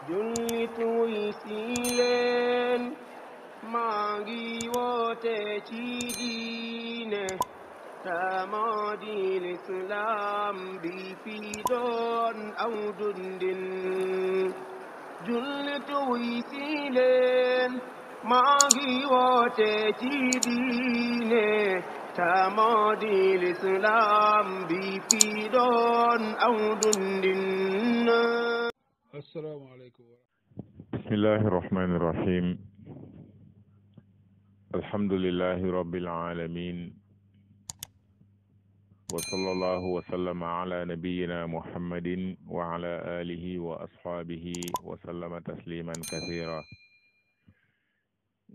jullit wuy si leen maa ngi woote ci diine moo di lislaam bi fi doon aw dundin jullit wuy si leen maa ngi woote ci diine moo di lislaam bi fi doon aw dundin. asalaamaaleykum. bismillahi irrahmani irrahim alhamdulilahi rabbil alamin wa sallallahu wa sallama ala nabiyina muhammadin wa ala alihi wa ashabihi wa sallama tasliman kathira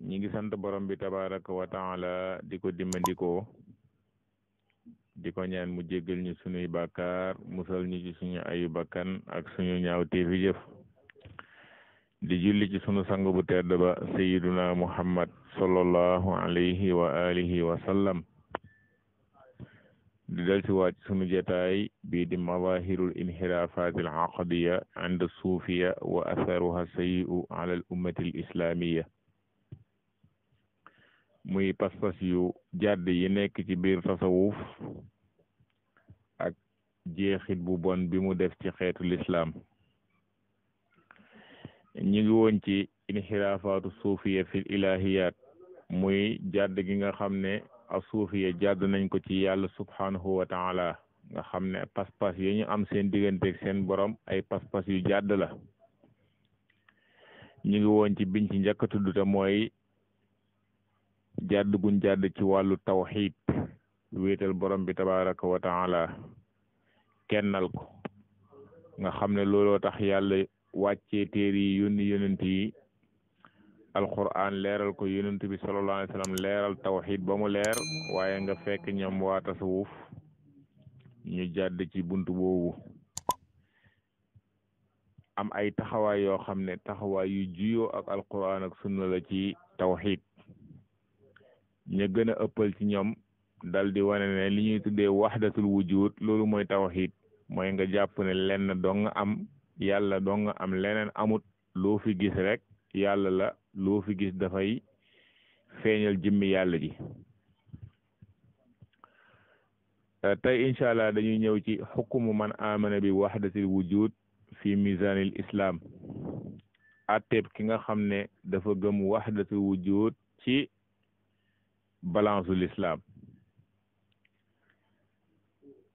ñi ngi sant borom bi tabaraka wa taala di ko dimmandikoo di ko ñaan mu jéggal ñu sunuy bàkkaar musal ñu ci suñu ayu bakkan ak suñu ñaawteefi jëf di julli ci sunu sang bu tedd ba sayiduna muhammad sallallahu alayhi wa alihi wa sallam di del si waat sunu jataay bii di mawahirul inhirafat al aqdiya and suufiya wa atharuha sayyi'u ala al ummati al islamiyya muy pas-pas yu jàdd yi nekk ci biir tasawuf ak jeexit bu bon bi mu def ci xeetu lislaam ñu ngi woon ci inxiraafaatu suufiya fil ilahiyat muy jàdd gi nga xam ne a suufiya jàdd nañ ko ci yàlla subhanahu wa taala nga xam ne pas-pas yi ñu am seen digganteeg seen borom ay pas-pas yu jàdd la ñu ngi woon ci biñ ci njëkk a tudd te mooy jàdd guñ jàdd ci wàllu tawxiid wéetal borom bi tabaraka wa taala kennal ko nga xam ne looloo tax yàlla wàccee téere yi yónni yonent yi alquran leeral ko yonent bi sallallahu alayhi wa sallam leeral tawxiid ba mu leer waaye nga fekk ñoom waa tasawuf ñu jàdd ci bunt boobu am ay taxawaay yoo xam ne taxawaay yu juyoo ak alquran ak sunna la ci tawxiid ña gën a ëppal ci ñoom dal di wane ne li ñuy tuddee waxdatul wujud loolu mooy tawxiid mooy nga jàpp ne lenn dong nga am yàlla dong nga am leneen amut loo fi gis rek yàlla la loo fi gis dafay feeñal jëmmi yàlla ji tey incha allah dañuy ñëw ci xukumu man amana bi waxdatil wujud fi misanil islam atteeb ki nga xam ne dafa gëm waxdatul wujud ci balance l'islam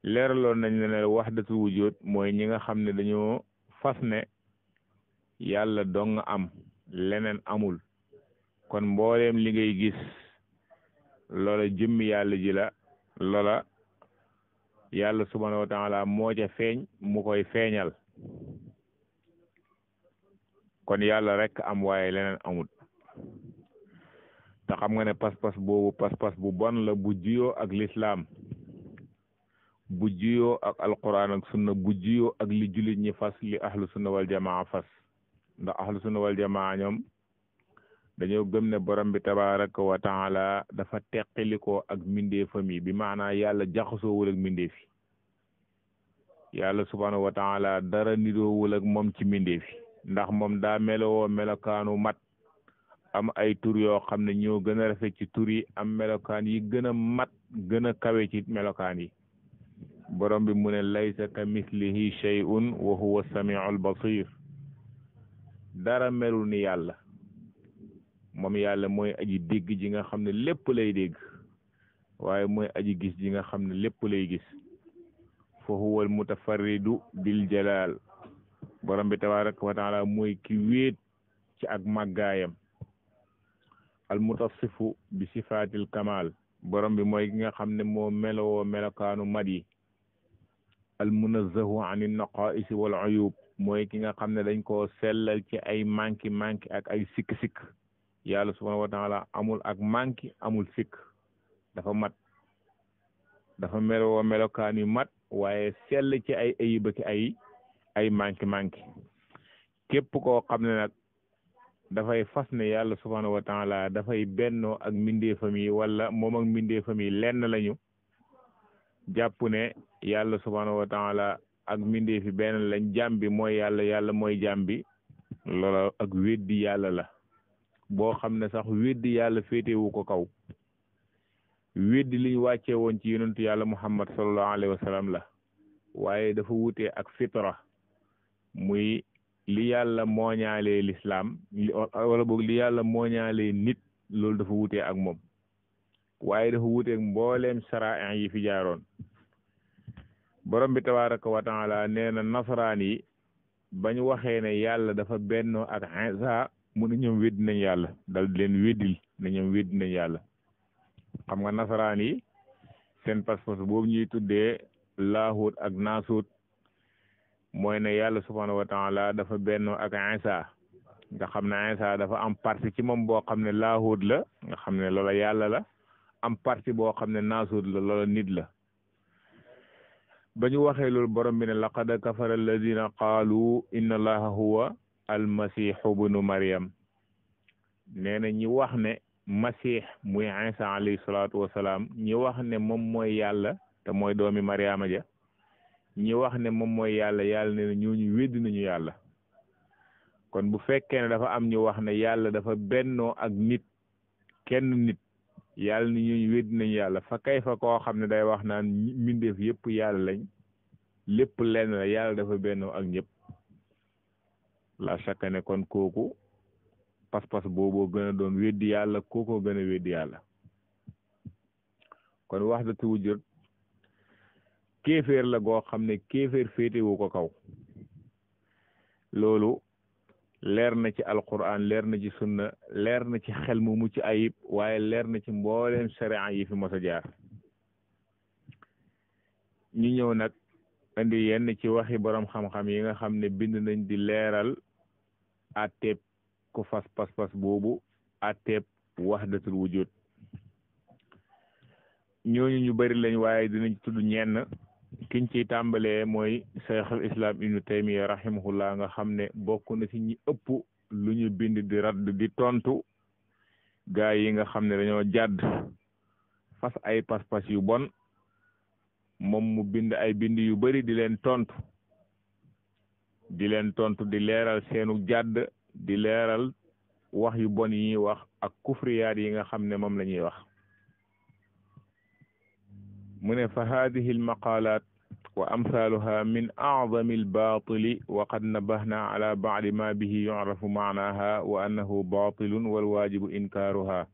leeraloon nañ ne waxdatul wujud mooy ñi nga xam ne dañoo fas ne yàlla dong nga am leneen amul kon mbooleem li ngay gis loola jëmmi yàlla ji la loola yàlla subhanahu wa taala moo ca feeñ mu koy feeñal kon yàlla rek am waaye leneen amul te xam nga ne pas-pas boobu pas-pas bu bon la bu juyoo ak lislaam bu juyoo ak alquran ak sunna bu juyoo ak li jullit ñi fas li ahlu sunna wal jamaa fas ndax ahlu sunna wal jamaa ñoom dañoo gëm ne borom bi tabaraka wa taala dafa teqilikoo ak mbindeefam yi bi maanaa yàlla jaxasoowul ak mbindeef yi yàlla subhanahu wa taala dara niroowul ak moom ci mbindeef yi ndax moom daa melowoo melokaanu mat am ay tur yoo xam ne ñoo gën a rafet ci tur yi am melokaan yi gën a mat gën a kawe ci melokaan yi borom bi mu ne laysa ka mislihi shay'un wa huwa samiul basir dara melul ni yàlla moom yàlla mooy aji dégg ji nga xam ne lépp lay dégg waaye mooy aji gis ji nga xam ne lépp lay gis fa huwa al mutafarridu bil jalal borom bi tabaraka wa taala mooy ki wéet ci ak màggaayam al mutasifu bi sifaatil kamal borom bi mooy ki nga xam ne moo melowoo melokaanu mat yi al munazzahu ani naqaisi wal uyub mooy ki nga xam ne dañ koo sellal ci ay manki ak ay sikk-sikk yàlla subhanahu wa taala amul ak manki amul sikk dafa mat dafa melowoo melokaan yu mat waaye sell ci ay ayiba ki ay manki képp koo xam ne nag dafay fas ne yàlla subhanahu wa taala dafay bennoo ak mbindeefam yi wala moom ak mbindeefam yi lenn lañu jàpp ne yàlla subhanahu wa taala ak mbindeefi benn lañ jaam bi mooy yàlla yàlla mooy jaam bi loola ak weddi yàlla la boo xam ne sax weddi yàlla féetewu ko kaw weddi liñ wàccee woon ci yonentu yàlla muhammad sallallahu alayhi wa sallam la waaye dafa wutee ak fitra muy li yàlla mooñaalee lislaam wala boog li yàlla mooñaalee nit loolu dafa wutee ak moom waaye dafa wuteeg mbooleem saraa'in yi fi jaaroon borom bi tabaraka wa taala nee na nasaraan yi bañ waxee ne yàlla dafa bennoo ak Isa mu ne ñoom weddi nañ yàlla dal di leen weddil ne ñoom weddi nañ yàlla xam nga nasaraan yi seen pas-pas boobu ñuy tuddee laahut ak naasuut mooy ne yàlla subhanahu wa taala dafa bennoo ak Isa nga xam ne Isa dafa am parti ci moom boo xam ne laahut la nga xam ne loola yàlla la am parti boo xam ne naasuut la loola nit la ba ñu waxee loolu borom bi ne laqad kafara alladina qaalu inna allaha huwa almasihu bnu maryam nee na ñi wax ne masih muy Isa alayhi salaatu wasalaam ñi wax ne moom mooy yàlla te mooy doomi Mariama ja ñi wax ne moom mooy yàlla yàlla ne ñooñu weddi nañu yàlla kon bu fekkee ne dafa am ñu wax ne yàlla dafa bennoo ak nit kenn nit yàlla ni ñooñu weddi nañu yàlla fa kay fa koo xam ne day wax naan mbindeef yëpp yàlla lañ lépp lenn la yàlla dafa bennoo ak ñëpp la chaque ne kon kooku pas-pas booboo gën a doon weddi yàlla kookoo gën a weddi yàlla kon wahdatu wujud kéeféer la goo xam ne kéeféer féetewu ko kaw loolu leer na ci alquran leer na ci sunna leer na ci xel mu mucc ayib waaye leer na ci mbooleem sharia yi fi mos a jaar ñu ñëw nag indi yenn ci waxi borom xam-xam yi nga xam ne bind nañ di leeral àtteeb ku fas pas-pas boobu àtteeb wahdatul wujud ñooñu ñu bari lañ waaye dinañ tudd ñenn kiñ ciy tàmbalee mooy cheikhul islam ibnu taymiya rahimahullah nga xam ne bokk na ci ñi ëpp lu ñu bind di radd di tontu gaa yi nga xam ne dañoo jàdd fas ay pas-pas yu bon moom mu bind ay bind yu bari di leen tontu di leeral seenu jàdd di leeral wax yu bon yi ñuy wax ak kufriyaat yi nga xam ne moom la ñuy wax mu ne fa hadihi almaqalat wa amsaluha min a'zami albatili wa qad nabahna ala ba'di ma bihi yu'rafu ma'naha wa annahu batilun walwajibu inkaruha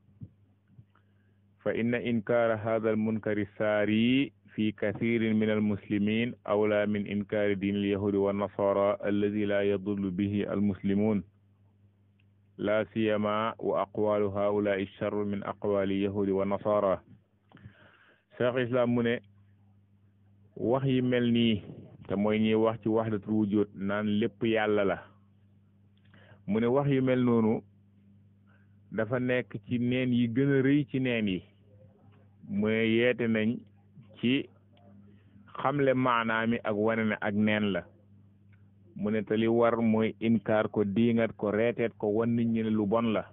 fa inna inkara hadha almunkari sari في كثير من المسلمين أولى من إنكار دين اليهود والنصارى الذي لا يضل به المسلمون لا سيما وأقوال هؤلاء الشر من أقوال اليهود والنصارى شيخ الإسلام mu ne wax yi mel nii te mooy ñuy wax ci wahdatul wujud naan lépp yàlla la mu ne wax yu mel noonu dafa nekk ci neen yi gën a rëy ci neen yi mu ne yeete nañ ci xamle maanaami ak wane ne ak neen la mu ne te li war mooy inkaar ko diingat ko reeteet ko wan nit ñi ne lu bon la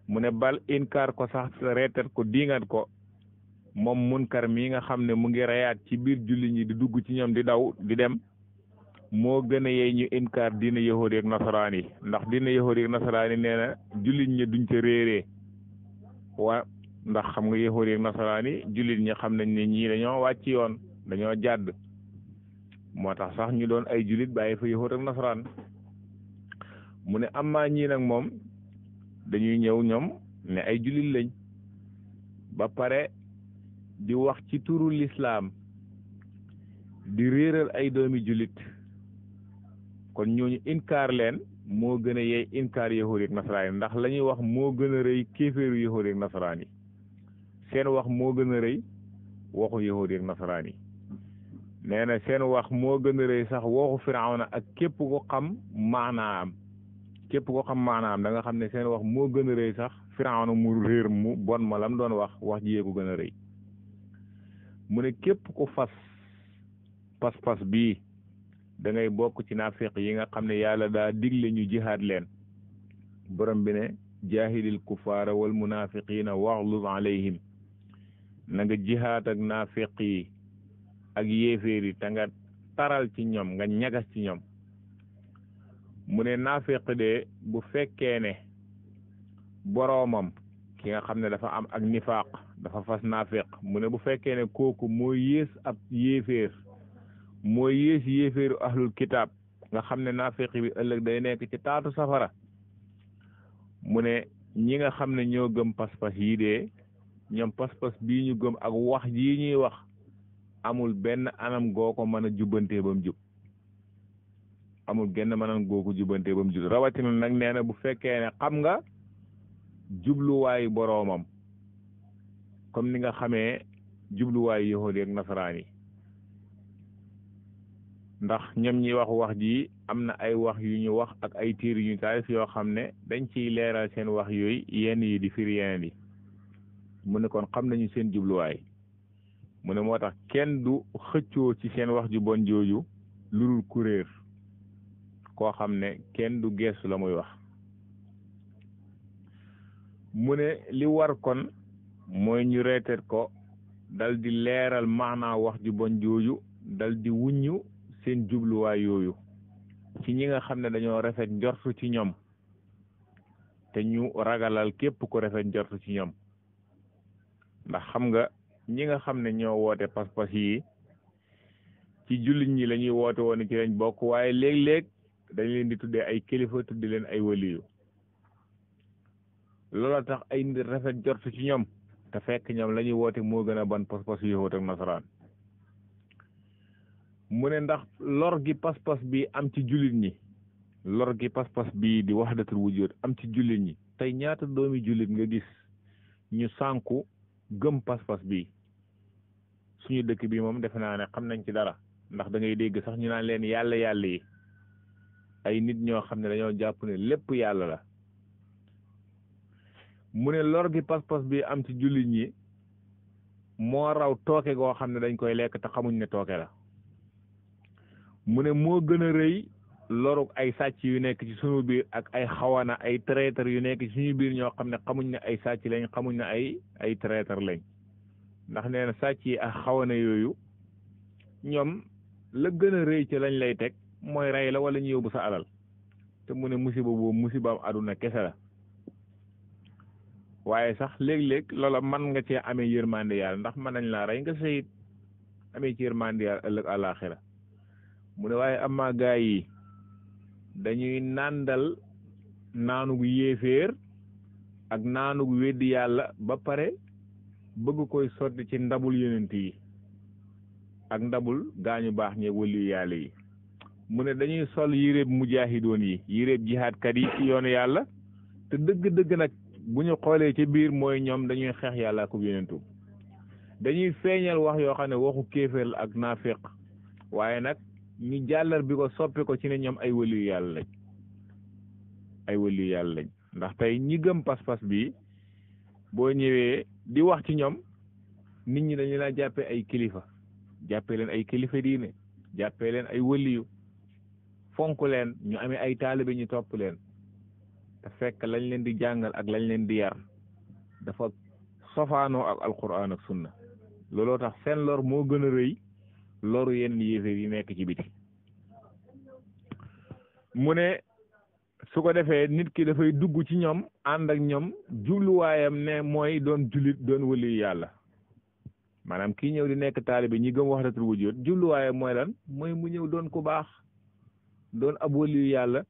mu ne bal inkaar ko sax reeteet ko diingat ko moom munkar mi nga xam ne mu ngi reyaat ci biir julli ñi di dugg ci ñoom di daw di dem moo gën a yey ñu inkaar diina yahuudi ak nasaraan yi ndax diina yahuudi ak nasaraan yi nee na jullit ñi duñ ca réeree ndax xam nga yahuudi ak nasaraan yi jullit ñi xam nañ ne ñii dañoo wàcc yoon dañoo jàdd moo tax sax ñu doon ay jullit bàyyi fa yahuud ak nasaraan mu ne amaa ñii nag moom dañuy ñëw ñoom ne ay jullit lañ ba pare di wax ci turu lislaam di réeral ay doomi jullit kon ñooñu inkaar leen moo gën a yey inkaar yahuudi ak nasaraan yi ndax la ñuy wax moo gën a rëy kéeféeru yahuudi ak nasaraan yi seen wax moo gën a rëy waxu yahuudi ak nasaraan yi nee na seen wax moo gën a rëy sax waxu firawna ak képp ko xam maanaam da nga xam ne seen wax moo gën a rëy sax firawna mu réer mu bon ma lam doon wax ji yee ko gën a rëy mu ne képp ko fas pas-pas bii da ngay bokk ci naafiq yi nga xam ne yàlla daa digle ñu jihaad leen borom bi ne jaahidil kufaara wal munaafiqiina waxluz alayhim na nga jihaad ak naafiq yi ak yéeféer yi te nga taral ci ñoom nga ñagas ci ñoom mu ne naafiq de bu fekkee ne boroomam ki nga xam ne dafa am ak nifaaq dafa fas naafiq mu ne bu fekkee ne kooku moo yées ab yéeféer moo yées yéeféeru ahlul kitaab nga xam ne naafiq bi ëllëg day nekk ci taatu safara mu ne ñi nga xam ne ñoo gëm pas-pas yii de ñoom pas-pas bii ñu gëm ak wax jii ñuy wax amul benn anam goo ko mën a jubbantee ba mu jub amul genn mënan goo ko jubbantee ba mu jub rawatina nag nee na bu fekkee ne xam nga jubluwaayu boroomam comme ni nga xamee jubluwaayu yahudi ak nasaraan yi ndax ñoom ñi wax ji am na ay wax yu ñu wax ak ay tiir yu ñu taalif yoo xam ne dañ ciy leeral seen wax yooyu yenn yi di firi yeneen yi mu ne kon xam nañu seen jubluwaay mu ne moo tax kenn du xëccoo ci seen wax ju bon jooju lu dul kuréer koo xam ne kenn du geesu la muy wax mu ne li war kon mooy ñu reeteet ko dal di leeral maanaa wax ju bon jooju dal di wuññu seen jubluwaay yooyu ci ñi nga xam ne dañoo rafet njortu ci ñoom te ñu ragalal képp ku rafet njortu ci ñoom ndax xam nga ñi nga xam ne ñoo woote pas-pas yi ci jullit ñi la ñuy woote woon ci lañ bokk waaye léeg-léeg dañ leen di tuddee ay kilifa tuddi leen ay waliyu loola tax ay nit rafet njortu ci ñoom te fekk ñoom la ñuy woote moo gën a ban pas-pas yu yahuud ak nasaraan mu ne ndax lor gi pas-pas bi am ci jullit ñi lor gi pas-pas bi di wahdatul wujud am ci jullit ñi tey ñaata doomi jullit nga gis ñu sànku gëm pas-pas bi suñu dëkk bi moom defe naa ne xam nañ ci dara ndax da ngay dégg sax ñu naan leen yàlla yi ay nit ñoo xam ne dañoo jàpp ne lépp yàlla la mu ne lor gi pas-pas bi am ci jullit ñi moo raw tooke goo xam ne dañ koy lekk te xamuñ ne tooke la mu ne moo gën a rëy loruk ay sàcc yu nekk ci suñu biir ak ay xawana ay traiteur yu nekk ci suñu biir ñoo xam ne xamuñ ne ay sàcc lañ xamuñ ne ay traiteur lañ ndax nee na sàcc yi ak xawana yooyu ñoom la gën a rëy ci lañ lay teg mooy rey la wala ñu yóbbu sa alal te mu ne musiba boobu musibaam àdduna kese la waaye sax léeg-léeg loola man nga cee amee yërmande yàlla ndax mën nañ laa rey nga sayit amee ci yërmande yàlla ëllëg àllaaxira mu ne waaye amaa gaa yi dañuy nàndal naanug yéeféer ak naanug weddi yàlla ba pare bëgg koy sotti ci ndabul yonent yi ak ndabul gaañu baax ñe wëliyu yàlla yi mu ne dañuy sol yéreeb mujaahidoon yi yéreeb jihaadkat yi ci yoonu yàlla te dëgg-dëgg nag bu ñu xoolee ci biir mooy ñoom dañuy xeex yàlla ak yonentu dañuy feeñal wax yoo xam ne waxu kéeféer la ak naafiq waaye nag ñu jàllar bi ko soppi ko ci ne ñoom ay wëliyu yàlla lañ ndax tey ñi gëm pas-pas bi boo ñëwee di wax ci ñoom nit ñi dañu laa jàppee ay kilifa jàppee leen ay kilifa diine jàppee leen ay wëliyu fonk leen ñu amee ay taalibe ñu topp leen te fekk lañ leen di jàngal ak lañ leen di yar dafa sofaanoo ak alquran ak sunna looloo tax seen lor moo gën a rëy loru yenn yéeféer yi nekk ci biti mu ne su ko defee nit ki dafay dugg ci ñoom ànd ak ñoom jubluwaayam ne mooy doon jullit doon wëliyu yàlla maanaam kii ñëw di nekk taalibe ñi gëm wahdatul wujud jubluwaayam mooy lan mooy mu ñëw doon ku baax doon ab wëliyu yàlla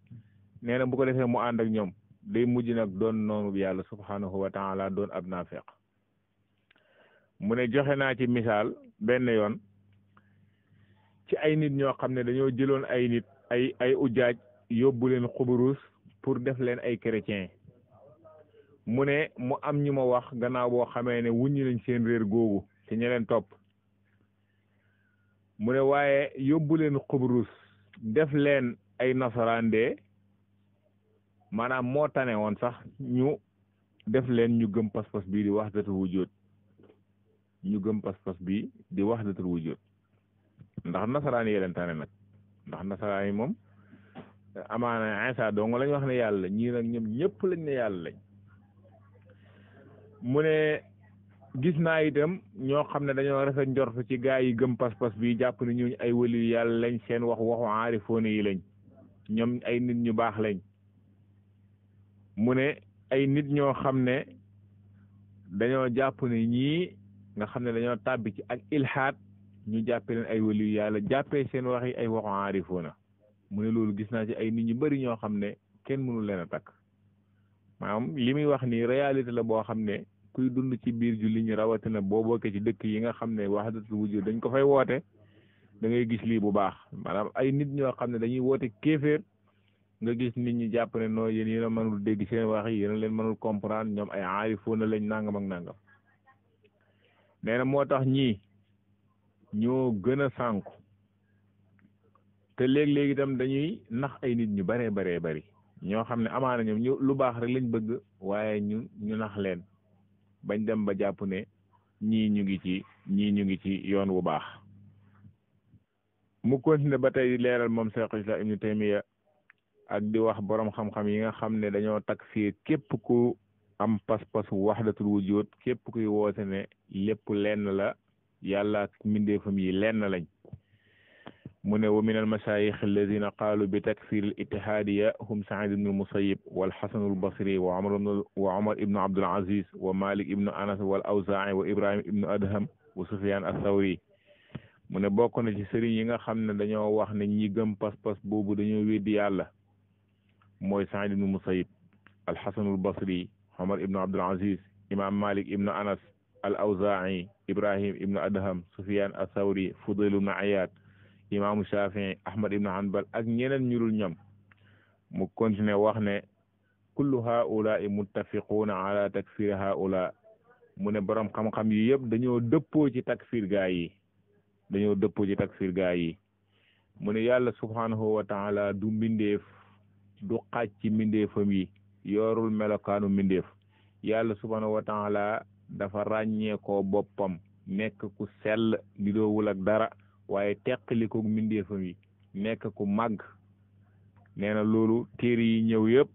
nee na bu ko defee mu ànd ak ñoom day mujj nag doon noonu yàlla subhanahu wa taala doon ab naafeq mu ne joxe naa ci misaal benn yoon ci ay nit ñoo xam ne dañoo jëloon ay nit ay ujaaj yóbbu leen xuburus pour def leen ay chrétien mu ne mu am ñu ma wax gannaaw boo xamee ne wuññi nañ seen réer googu ci ña leen topp mu ne waaye yóbbu leen xuburus def leen ay nasaraan de maanaam moo tane woon sax ñu def leen ñu gëm pas-pas bii di wahdatul wujud ñu gëm pas-pas bii di wahdatul wujud ndax nasaraan yi leen tane nag ndax nasaraan yi moom amaana Isa dong lañ wax ne yàlla ñii nag ñoom ñëpp lañ ne yàlla lañ mu ne gis naa itam ñoo xam ne dañoo rafet njort ci gaa yi gëm pas-pas bi jàpp ne ñooñu ay waliyu yàlla lañ seen waxu aarifoone yi lañ ñoom ay nit ñu baax lañ mu ne ay nit ñoo xam ne dañoo jàpp ne ñii nga xam ne dañoo tàbbi ci ak ilhaad ñu jàppe leen ay waliyu yàlla jàppee seen wax yi ay waxu aarifoona mu ne loolu gis naa ci ay nit ñu bari ñoo xam ne kenn mënu leen a takk maanaam li muy wax ni réalité la boo xam ne kuy dund ci biir julli ñi rawatina boo bokkee ci dëkk yi nga xam ne wahdatul wujud dañ ko fay woote da ngay gis lii bu baax maanaam ay nit ñoo xam ne dañuy woote kéeféer nga gis nit ñi jàpp ne noo yéen a mënul dégg seen wax yi yéen a leen mënul comprendre ñoom ay aarifoona lañ nangam ak nangam nee na moo tax ñii ñoo gën a sànku te léeg-léeg itam dañuy nax ay nit ñu baree bari ñoo xam ne amaana ñoom ñu lu baax rek lañ bëgg waaye ñu nax leen bañ dem ba jàpp ne ñii ñu ngi ci yoon wu baax mu continué ba tey di leeral moom Cheikhul Islam Ibnu Taymiya ak di wax borom xam-xam yi nga xam ne dañoo takfiir képp ku am pas-pasu wahdatul wujud képp kuy woote ne lépp lenn la yàlla ak mbindeefam yi lenn lañ mu ne wa min al masayikh alladina qaalu bi takfir al ittihaadiya hum Saïd ibnu Musayyib wal Hasan al Basri wa Umar ibnu Abdul Aziz wa Malik ibnu Anas wal Awzaa'i wa Ibrahim ibnu Adham wa Sufyan ath-Thawri mu ne bokk na ci sëriñ yi nga xam ne dañoo wax ne ñi gëm pas-pas boobu dañoo weddi yàlla mooy Saïd ibnu Musayyib al Hasan al Basri Umar ibnu Abdul Aziz imam Malik ibnu Anas al Awzaa'i Ibrahim ibnu Adham Sufyan ath-Thawri Fudayl ibnu Iyad imaamu Shafii Ahmad ibn Hanbal ak ñeneen ñu dul ñoom mu continué wax ne kullu haulaai muttafiquuna ala takfir haula mu ne borom xam-xam yi yëpp dañoo dëppoo ci takfir gaa yi mu ne yàlla subhanahu wa taala du mbindeef du xaaj ci mbindeefam yi yorul melokaanu mbindeef yàlla subhanahu wa taala dafa ràññeekoo boppam nekk ku sell di doowul ak dara waaye teqalikoog mbindeefam yi nekk ku màgg nee na loolu téere yi ñëw yëpp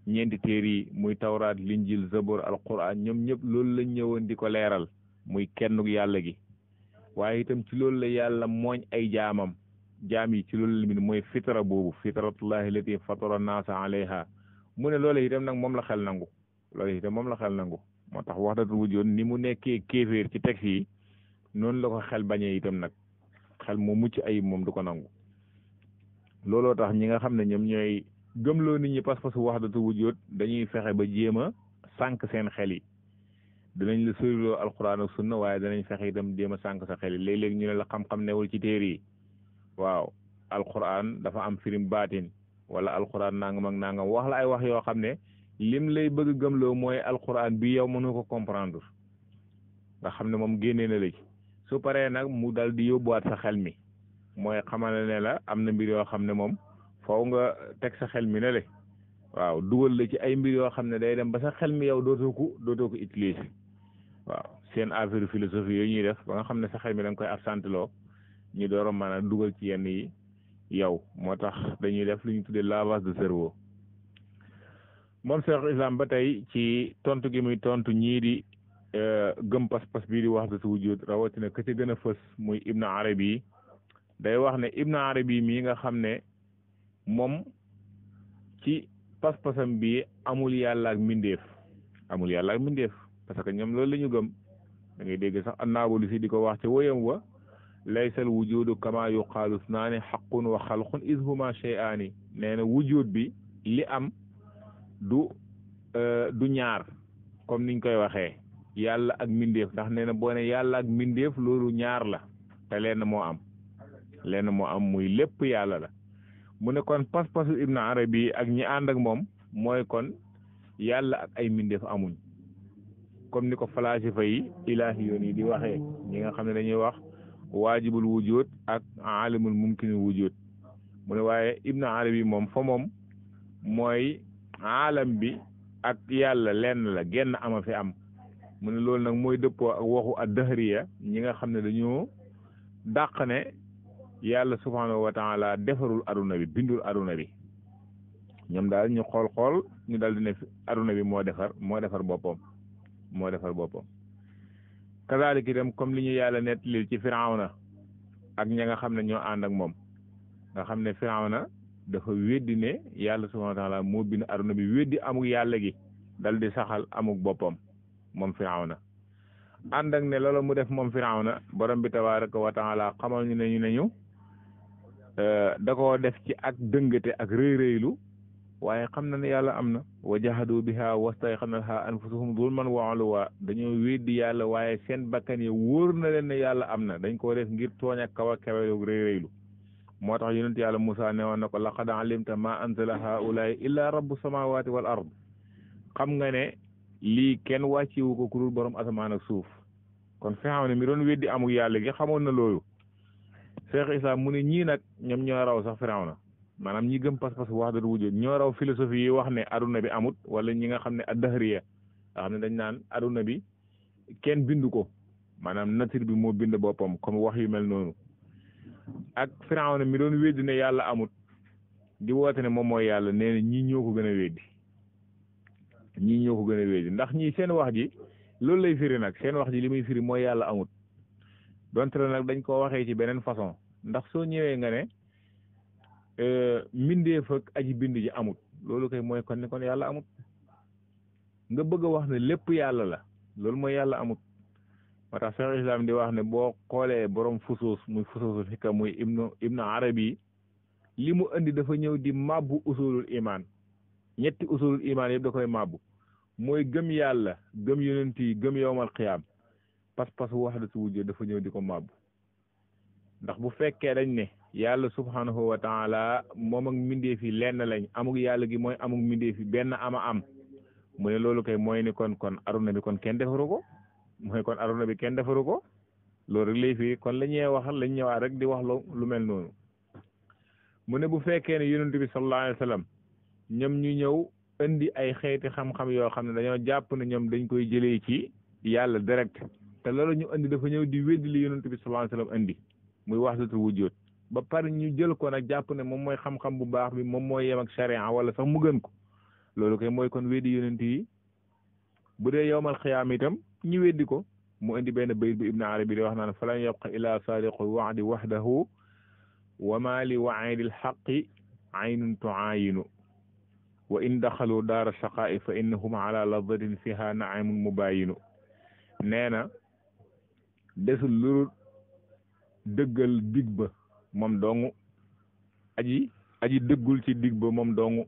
ñeenti téere yi muy tawraat linjil zabur alquran ñoom ñëpp loolu lañ ñëwoon di ko leeral muy kennug yàlla gi waaye itam ci loolu la yàlla mooñ ay jaam yi ci loolu la mooy fitra boobu fitratullahi lati fatara naasa alayha mu ne loolu itam nag moom la xel nangu moo tax wahdatul wujud ni mu nekkee kéeféer ci texte yi noonu la ko xel bañee itam nag xel mu mucc ayib moom du ko nangu looloo tax ñi nga xam ne ñoom ñooy gëmloo nit ñi pas-pasu wahdatul wujud dañuy fexe ba jéem a sànq seen xel yi dinañ la soriloo alquran ak sunna waaye danañ fexe itam jéem a sànq sa xel yi léeg-léeg ñu ne la xam-xam newul ci téere yi waaw alquran dafa am firim baatin wala alquran nangam ak nangam wax la ay wax yoo xam ne lim lay bëgg gëmloo mooy alquran bi yow mënu ko comprendre nga xam ne moom génnee na la ci su paree nag mu dal di yóbbuwaat sa xel mi mooy xamal ne la am na mbir yoo xam ne moom faw nga teg sa xel mi ne le waaw dugal la ci ay mbir yoo xam ne day dem ba sa xel mi yow dootoo ko utiliser waaw seen affaire philosophie yooyu ñuy def ba nga xam ne sa xel mi da nga koy absenté loo ñu door a mën a dugal ci yenn yi yow moo tax dañuy def lu ñu tuddee lavage de cerveau moom Cheikh Islam ba tey ci tontu gi muy tontu ñii di gëm pas-pas bii di wahdatul wujud rawatina ka ca gën a fës muy Ibn Arabi day wax ne Ibn Arabi mii nga xam ne moom ci pas-pasam bi amul yàlla ak mbindeef parce que ñoom loolu la ñu gëm da ngay dégg sax annaabulu si di ko wax ca woyam wa laysal wujudu kama yuqaalu snaani xaqun wa xalqun is huma shay'aani nee na wujud bi li am du ñaar comme niñ koy waxee yàlla ak mbindeef ndax nee na boo ne yàlla ak mbindeef loolu ñaar la te lenn moo am muy lépp yàlla la mu ne kon pas-pasu Ibn Arabi ak ñi ànd ak moom mooy kon yàlla ak ay mbindeef amuñ comme ni ko falasifa yi ilahiyoon yi di waxee ñi nga xam ne dañuy wax waajibul wujud ak alimul mumkinul wujud mu ne waaye Ibn Arabi moom fa moom mooy aalam bi ak yàlla lenn la genn ama fi am mu ne loolu nag mooy dëppoo ak waxu ad-dahriya ñi nga xam ne dañoo dàq ne yàlla subhanahu wa taala defarul aduna bi bindul aduna bi ñoom daal ñu xool ñu dal di ne aduna bi moo defar boppam kazaalika itam comme li ñu yàlla nettalil ci firawna ak ña nga xam ne ñoo ànd ak moom nga xam ne firawna dafa weddi ne yàlla subhanahu wa taala moo bind aduna bi weddi amuk yàlla gi dal di saxal amuk boppam moom firawna ànd ak ne loolu mu def moom firawna borom bi tabaraka wa taala xamal ñu ne ñu da koo def ci ak dëngate ak rëy-rëylu waaye xam na ne yàlla am na wa jahadu biha wastayqanatha anfusuhum zulman wa uluwa dañoo weddi yàlla waaye seen bakkan yi wóor na leen ne yàlla am na dañ koo def ngir tooñ ak kaw a kawelu rëy-rëylu moo tax yonent yàlla Musaa ne woon na ko laqad alimta ma anzala haulaay illa rabbu samawati wal ard xam nga ne lii kenn wàcciwu ko ku dul borom asamaan ak suuf kon Firawna mi doon weddi amul yàlla gi xamoon na loolu Cheikh Islam mu ne ñii nag ñoom ñoo raw sax Firawna maanaam ñi gëm pas-pas wahdatul wujud ñoo raw philosophie yi wax ne aduna bi amut wala ñi nga xam ne ad-dahriya nga xam ne dañ naan aduna bi kenn bindu ko maanaam nature bi moo bind boppam comme wax yu mel noonu ak Firawna mi doon weddi ne yàlla amut di woote ne moom mooy yàlla nee na ñii ñoo ko gën a weddi ñii ñoo ko gën a weddi ndax ñii seen wax ji loolu lay firi nag seen wax ji li muy firi mooy yàlla amut donte la nag dañ koo waxee ci beneen façon ndax soo ñëwee nga ne mbindeef ak aji bind ji amut loolu kay mooy kon ne kon yàlla amut nga bëgg a wax ne lépp yàlla la loolu mooy yàlla amut moo tax Cheikh Islam di wax ne boo xoolee borom fusuus muy fusuusul xikka muy ibnu arabi li mu indi dafa ñëw di mabbu usulul iman ñetti usulul iman yëpp da koy mabbu mooy gëm yàlla gëm yonent yi gëm yowmal xiyaam pas-pas wahdatu wujud dafa ñëw di ko mabbu ndax bu fekkee dañ ne yàlla subhanahu wa taala moom ak mbindeef yi lenn lañ amuk yàlla gi mooy amuk mbindeef yi benn ama mu ne loolu kay mooy ni kon aduna bi kon kenn defaru ko mooy kon aduna bi kenn defaru ko loolu rek lay fii kon la ñuy wax lañ ñëwaat rek di wax lu mel noonu mu ne bu fekkee ne yonent bi sallallahu alayhi wa sallam ñoom ñu ñëw indi ay xeeti xam-xam yoo xam ne dañoo jàpp ne ñoom dañ koy jëlee ci yàlla direct te loolu ñu indi dafa ñëw di weddi li yonent bi sallallahu alayhi wa sallam indi muy wahdatul wujud ba pare ñu jël ko nag jàpp ne moom mooy xam-xam bu baax bi moom mooy yem ak sharia wala sax mu gën ko loolu kay mooy kon weddi yonent yi bu dee yowmal xiyaam itam ñu weddi ko mu indi benn bayit bu Ibn Arabi di wax naan falan yabqa ila sadiqul wa'di wahdahu wa ma li wa'idil haqqi aynun tu'ayinu wa in daxalu daara shaqaa'i fa innahum ala ladatin fiha na'imun mubayinu nee na desul lu dëggal dig ba moom dong aji dëggul ci dig ba moom dong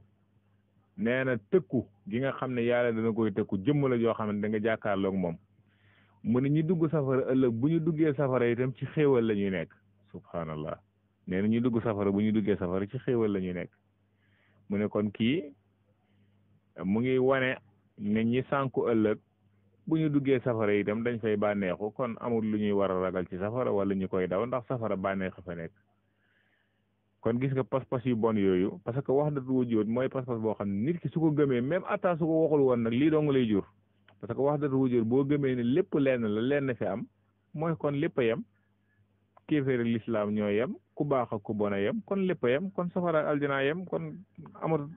nee na tëkku gi nga xam ne yàlla dana koy tëkku jëmm la joo xam ne da nga jàkkaarloog moom mu ne ñu dugg safara ëllëg bu ñu duggee safara itam ci xéewal la ñuy nekk subhanallah nee na ñu dugg safara bu ñu duggee safara ci xéewal la ñuy nekk mu ne kon kii mu ngi wane ne ñi sànku ëllëg bu ñu duggee safara itam dañ fay bànneexu kon amul lu ñuy war a ragal ci safara wala ñu koy daw ndax safara bànneex fa nekk kon gis nga pas-pas yu bon yooyu parce que wahdatul wujud mooy pas-pas boo xam ne nit ki su ko gëmee même atta su ko waxul woon nag lii dong lay jur parce que wahdatul wujud boo gëmee ne lépp lenn la lenn fi am mooy kon lépp a yem kéeféer ak lislaam ñoo yem ku baax ak ku bon a yem kon lépp a yem kon safara ak aljana yem kon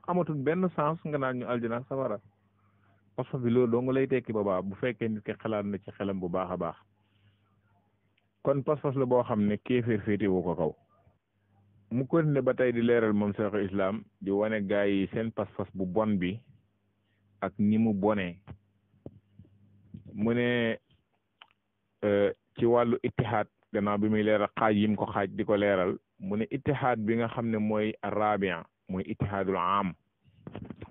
amatul benn sens nga naan ñu aljana ak safara pas-pas bi loolu dong lay tekki ba baax bu fekkee nit ki xalaat na ci xelam bu baax a baax kon pas-pas la boo xam ne kéeféer féetewu ko kaw mu continué ba tey di leeral moom Cheikh Islam di wane gaa yi seen pas-pas bu bon bi ak ni mu bonee mu ne ci wàllu ittihaad gannaaw bi muy leeral xaaj yim ko xaaj di ko leeral mu ne ittihaad bi nga xam ne mooy arabia mooy ittihaadul am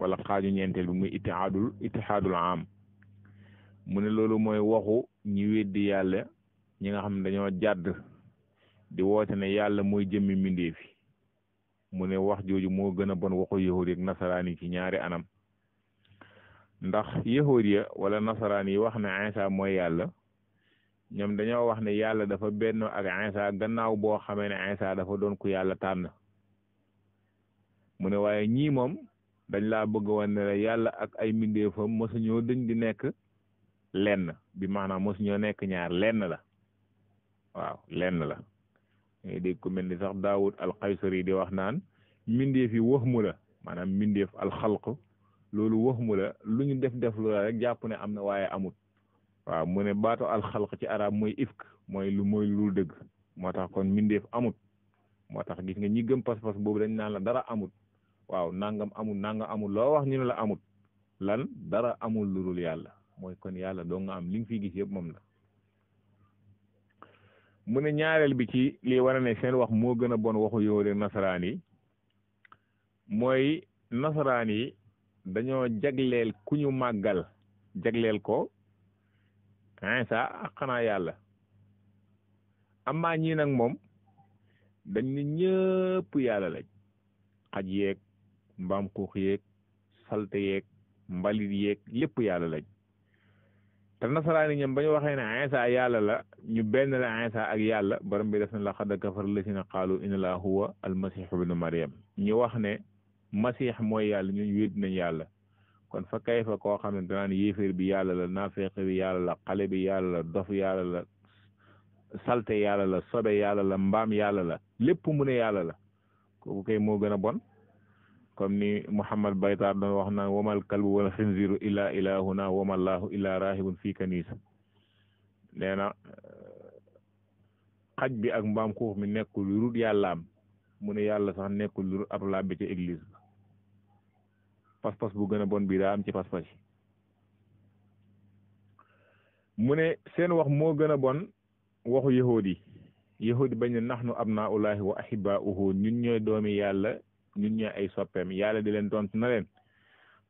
wala xaaju ñeenteel bi muy ittihaadul am mu ne loolu mooy waxu ñi weddi yàlla ñi nga xam ne dañoo jàdd di woote ne yàlla mooy jëmmi mbindeef yi mu ne wax jooju moo gën a bon waxu yahud ak nasaraan yi ci ñaari anam ndax yahud ya wala nasaraan yi wax ne Isa mooy yàlla ñoom dañoo wax ne yàlla dafa bennoo ak Isa gannaaw boo xamee ne Isa dafa doon ku yàlla tànn mu ne waaye ñii moom dañ laa bëgg woon ne la yàlla ak ay mbindeefam mosuñoo dañ di nekk lenn bi maanaam mosuñoo nekk ñaar lenn la waaw lenn la ngay dégg ko mel ni sax Daawud al-Qaysari di wax naan mbindeef yi waxmu la maanaam mbindeef alxalq loolu waxmu la lu ñu def lu la rek jàpp ne am na waaye amut waaw mu ne baatu alxalq ci arab mooy ifk mooy lu dëgg moo tax kon mbindeef amut moo tax gis nga ñi gëm pas-pas boobu dañ naan la dara amut waaw nangam amul loo wax ñu ne la amut lan dara amul lu dul yàlla mooy kon yàlla doo nga am li nga fiy gis yëpp moom la mu ne ñaareel bi ci lii war a ne seen wax moo gën a bon waxu yowóodeeg nasaraan yi mooy nasaraan yi dañoo jagleel ku ñu màggal jagleel ko Iisa ak xanaa yàlla amaa ñii nag moom dañ ne ñëpp yàlla lañ xaj yeeg mbaam xuux yeeg salte yeeg mbalit yeeg lépp yàlla lañ te nasaraan yi ñoom ba ñu waxee ne Iisa yàlla la ñu benn la Iisa ak yàlla borom bi def na laqad kafara llaziina qaalu inna llaaha huwa almasiixu ibnu Maryam ñu wax ne masiix mooy yàlla ñun wéet nañ yàlla kon fa kayfa koo xam ne danaan yéeféer bi yàlla la naafeq bi yàlla la xale bi yàlla la dof yàlla la salte yàlla la sobe yàlla la mbaam yàlla la lépp mu ne yàlla la kooku kay moo gën a bon comme ni Muhammad Baytaar doon wax naan wamal kalbu wal xinziru illa ilahuna wamallahu illa rahibun fii kanisa nee na xaj bi ak mbaam xuux mi nekkul lu rut yàllaam mu ne yàlla sax nekkul lu rut ab labbe ca église ba pas-pas bu gën a bon bii daa am ci pas-pas yi mu ne seen wax moo gën a bon waxu yahuud yi bañ ne nahnu abnaullahi wa ahibaauhu ñun ñooy doomi yàlla ñun ñooy ay soppeem yàlla di leen tontu na leen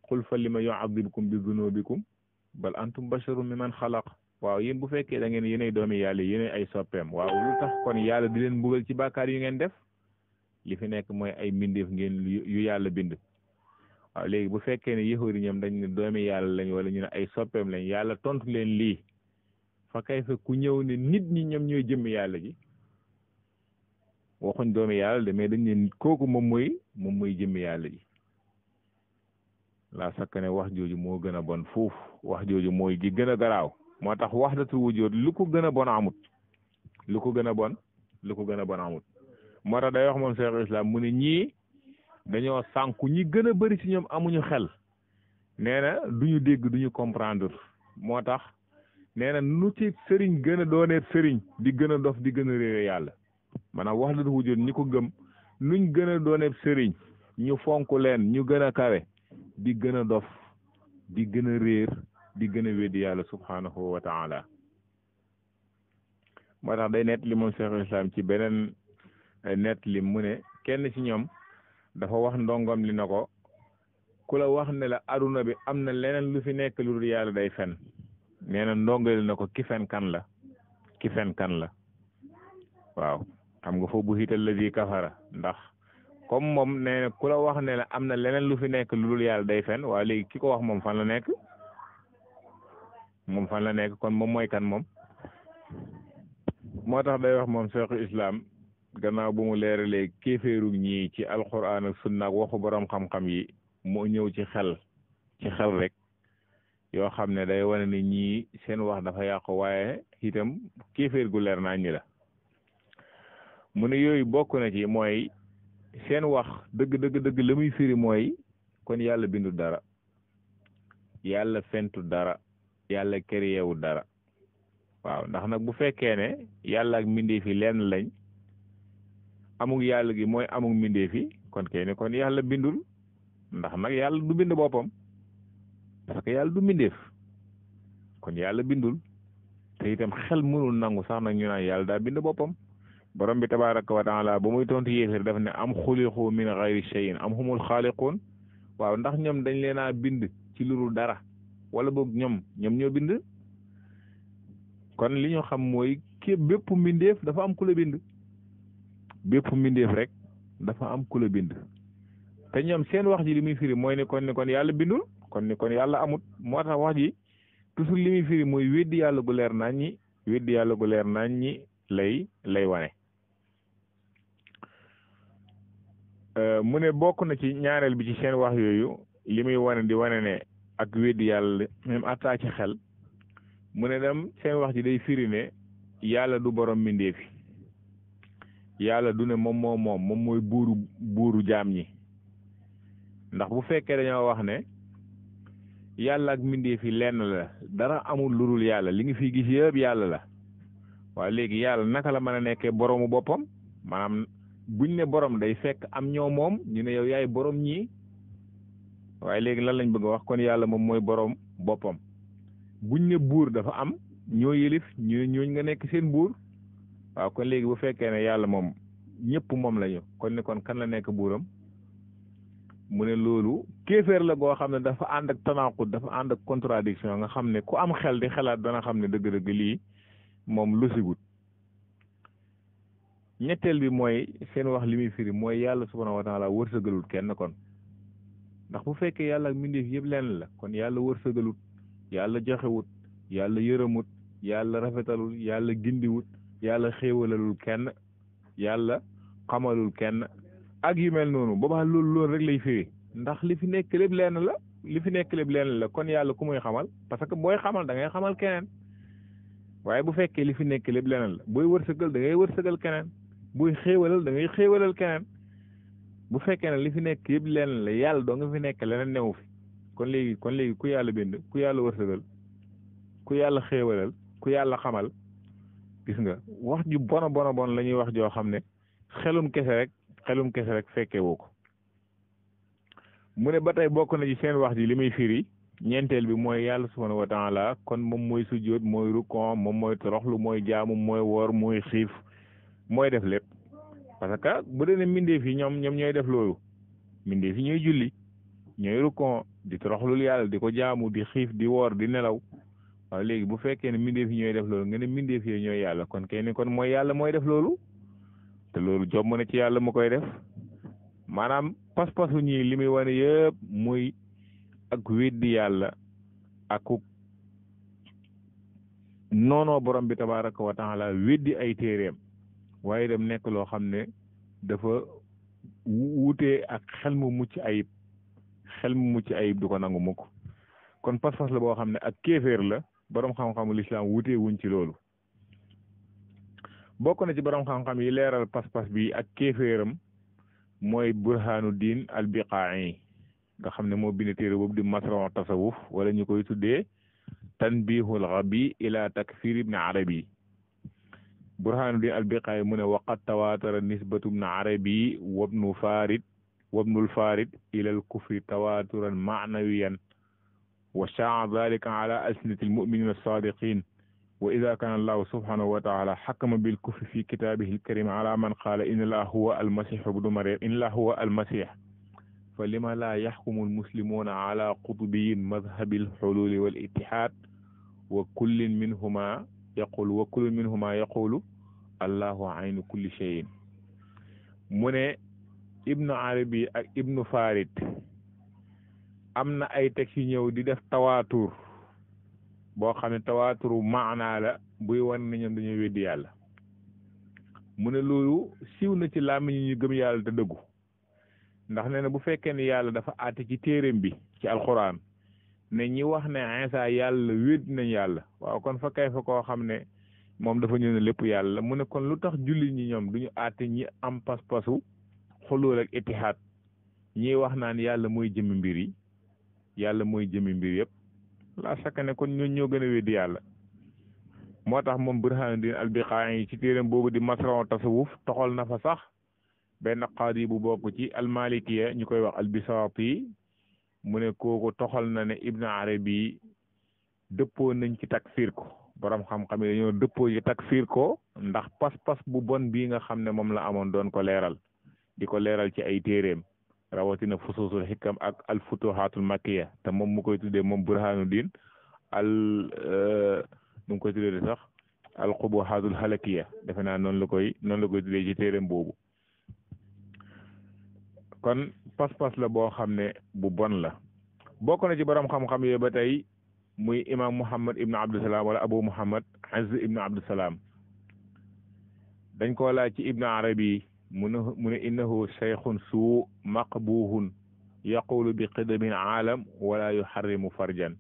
qul fa lima yu'adhibukum bi dunubikum bal antum basharun mimman xalaq waaw yéen bu fekkee da ngeen yéenay doomi yàlla yéenay ay soppeem waaw lu tax kon yàlla di leen mbugal ci bàkkaar yu ngeen def li fi nekk mooy ay mbindeef ngeen yu yàlla bind waaw léegi bu fekkee ne yahuud yi ñoom dañ ne doomi yàlla lañ wala ñu ne ay soppeem lañ yàlla tontu leen lii fa kay fa ku ñëw ne nit ñi ñoom ñooy jëmmi yàlla ji waxuñ doomi yàlla de mais dañ ne kooku moom mooy jëmmi yàlla ji laa sakk ne wax jooju moo gën a bon fuuf wax jooju mooy ji gën a garaaw moo tax wahdatul wujuud lu ko gën a bon amut lu ko gën a bon amut moo tax day wax moom Cheikh Islam mu ne ñii dañoo sànku ñi gën a bëri ci ñoom amuñu xel nee na duñu dégg duñu comprendre moo tax nee na nu ci sëriñ gën a dooneet sëriñ di gën a dof di gën a réere yàlla maanaam wahdatul wujuud ñi ko gëm nuñ gën a dooneet sëriñ ñu fonk leen ñu gën a kawe di gën a dof di gën a réer di gën a weddi yàlla subhanahu wa taala moo tax day nett li moom Cheikhul Islam ci beneen nett li mu ne kenn ci ñoom dafa wax ndongom li na ko ku la wax ne la aduna bi am na leneen lu fi nekk lu dul yàlla day fen nee na ndongali na ko ki fen kan la waaw xam nga foofu bu xiital la di kafara ndax comme moom nee na ku la wax ne la am na leneen lu fi nekk lu dul yàlla day fen waaw léegi ki ko wax moom fan la nekk kon moom mooy kan moom moo tax day wax moom Cheikhul Islam gannaaw bu mu leeralee kéeféeru ñii ci alquran ak sunna ak waxu borom xam-xam yi moo ñëw ci xel rek yoo xam ne day wane ni ñii seen wax dafa yàqu waaye itam kéeféer gu leer naa ñi la mu ne yooyu bokk na ci mooy seen wax dëgg la muy firi mooy kon yàlla bindu dara yàlla fentu dara yàlla créewu dara waaw ndax nag bu fekkee ne yàlla ak mbindeef yi lenn lañ amug yàlla gi mooy amug mbindeef yi kon kay ne kon yàlla bindul ndax nag yàlla du bind boppam parce que yàlla du mbindeef kon yàlla bindul te itam xel mënul nangu sax nag ñu naan yàlla daa bind boppam borom bi tabaraka wa taala ba muy tontu yéeféer daf ne am xuliqu min gayri shay'in am humul xaaliquun waaw ndax ñoom dañ leen a bind ci lurul dara wala boog ñoom ñoo bind kon li ñu xam mooy bépp mbindeef dafa am ku la bind bépp mbindeef rek dafa am ku la bind te ñoom seen wax ji li muy firi mooy ne kon yàlla bindul kon yàlla amut moo tax wax ji toujours li muy firi mooy weddi yàlla gu leer nañ ñi lay wane mu ne bokk na ci ñaareel bi ci seen wax yooyu li muy wane di wane ne ak weddi yàlla même atta ci xel mu ne dem seen wax ji day firi ne yàlla du borom mbindeefi yàlla du ne moom mooy buuru jaam ñi ndax bu fekkee dañoo wax ne yàlla ak mbindeefi lenn la dara amul lu dul yàlla li nga fi gis yëpp yàlla la waaye léegi yàlla naka la mën a nekkee boroomu boppam maanaam buñ ne borom day fekk am ñoo moom ñu ne yow yaay borom ñii waaye léegi lan lañ bëgg a wax kon yàlla moom mooy borom boppam buñ ne buur dafa am ñoo yëlif ñooñ nga nekk seen buur waaw kon léegi bu fekkee ne yàlla moom ñëpp moom lañu kon ne kon kan la nekk buuram mu ne loolu kéeféer la goo xam ne dafa ànd ak tanaqud dafa ànd ak contradiction nga xam ne ku am xel di xalaat dana xam ne dëgg-dëgg lii moom lu sigut ñetteel bi mooy seen wax li muy firi mooy yàlla subhanahu wa taala wërsëgalul kenn kon ndax bu fekkee yàlla ak mbindeef yëpp lenn la kon yàlla wërsëgalut yàlla joxewut yàlla yërëmut yàlla rafetalul yàlla gindiwut yàlla xéewalalul kenn yàlla xamalul kenn ak yu mel noonu boobaa loolu rek lay firi ndax li fi nekk lépp lenn la kon yàlla ku muy xamal parce que booy xamal da ngay xamal keneen waaye bu fekkee li fi nekk lépp leneen la booy wërsëgal da ngay wërsëgal keneen booy xéewalal da ngay xéewalal keneen bu fekkee ne li fi nekk yëpp leneen la yàlla doo nga fi nekk leneen newu fi kon léegi ku yàlla bind ku yàlla wërsëgal ku yàlla xéewalal ku yàlla xamal gis nga wax ju bon la ñuy wax joo xam ne xelum kese rek fekke woo ko mu ne ba tey bokk na ci seen wax ji li muy firi ñeenteel bi mooy yàlla subhanahu wa taala kon moom mooy sujjóot mooy rukon moom mooy toroxlu mooy jaamu mooy woor mooy xiif mooy def lépp parce que bu dee ne mbindeef yi ñoom ñooy def loolu mbindeef yi ñooy julli ñooy rukon di toroxlul yàlla di ko jaamu di xiif di woor di nelaw waaw léegi bu fekkee ne mbindeef yi ñooy def loolu nga ne mbindeef yi ñooy yàlla kon kenn kon mooy yàlla mooy def loolu te loolu jomb na ci yàlla mu koy def maanaam pas-pasu ñii li muy wane yëpp muy ak weddi yàlla akuk noonoo borom bi tabaraka wa taala weddi ay téeréem waaye dem nekk loo xam ne dafa wutee ak xel mu mucc ayib du ko nangu mukk kon pas-pas la boo xam ne ak kéeféer la borom xam-xamu lislaam wutee wuñ ci loolu bokk na ci borom xam-xam yi leeral pas-pas bi ak kéeféeram mooy Burhanuddin al-Biqaa'i nga xam ne moo bind téere boobu di masron tasawuf wala ñu koy tuddee tanbihul ghabi ila takfir ibn arabi Burhanuddin al-Biqaa'i mu ne waqad tawaatara nisbatu ibn arabi wabnul farid ila al-kufri tawaaturan ma'nawiyan wa shaa'a dhalika ala alsinati al-mu'minina as-sadiqin wa ida kaana allahu subhanahu wa taala xakama bil kufri fi kitaabihi alkarim ala man qaala inna allaha huwa almasih ibnu maryam inna allaha huwa almasih fa lima laa yaxkumu almuslimuuna ala qutubiyin madhabi alxululi wal ittihaad wa kullin minhuma yaqulu allahu aynu kulli cheyin mu ne ibnu arabi ak ibnu farid am na ay textes yu ñëw di def tawaatur boo xam ne tawaaturu maanaa la buy wan ne ñoom dañuy weddi yàlla mu ne loolu siiw na ci làmmiñ ñu gëm yàlla te dëggu ndax nee na bu fekkee ne yàlla dafa àtte ci téeréem bi ci alxuraan ne ñi wax ne Iisaa yàlla weddi nañ yàlla waaw kon fa kay fa koo xam ne moom dafa ñëw ne lépp yàlla mu ne kon lu tax jullit ñi ñoom duñu àtte ñi am pas-pasu xulul ak ittihaad ñiy wax naan yàlla mooy jëmmi mbir yi yàlla mooy jëmmi mbir yëpp laa sakka ne kon ñoo gën a weddi yàlla moo tax moom Burhanuddin al-Biqaa'i ci téeram boobu di masron tasawuf toxal na fa sax benn qaadi bu bokk ci almalikiya ñu koy wax al-Bisaati mu ne kooku toxal na ne Ibn Arabi dëppoo nañ ci takfir ko borom xam-xam yi dañoo dëppoo ci takfir ko ndax pas-pas bu bon bii nga xam ne moom la amoon doon ko leeral di ko leeral ci ay téeréem rawatina fusuusul xikam ak al futuhaatul makkiya te moom mu koy tuddee moom Burhanuddin nu mu koy tuddee sax al qubuhaatul halakiya defe naa noonu la koy tuddee ci téeréem boobu kon pas-pas la boo xam ne bu bon la bokk na ci borom xam-xam yooyu ba tey muy imam Muhammad ibn Abdusalaam wala Abu Muhammad Azz ibn Abdusalaam dañ koo laaj ci Ibn Arabi mu ne innahu cheikhun suu maqbuhun yaqulu bi qidamin aalam wala yuharrimu farjan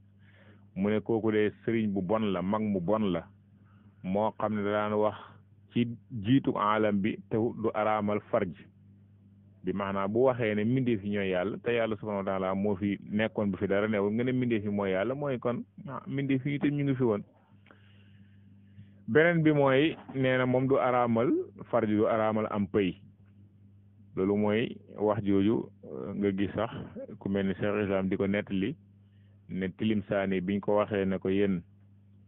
mu ne kooku de sëriñ bu bon la mag mu bon la moo xam ne daan wax ci jiitu aalam bi te du araamal farj bi maanaam bu waxee ne mbindeef yi ñooy yàlla te yàlla subhanahu wa taala moo fi nekkoon bu fi dara newul nga ne mbindeef yi mooy yàlla mooy kon mbindeef yi itam ñu ngi fi woon beneen bi mooy nee na moom du araamal farj du araamal am pëy loolu mooy wax jooju nga gis sax ku mel ni Cheikh Islam di ko nettali ne tilim saani biñ ko waxee ne ko yéen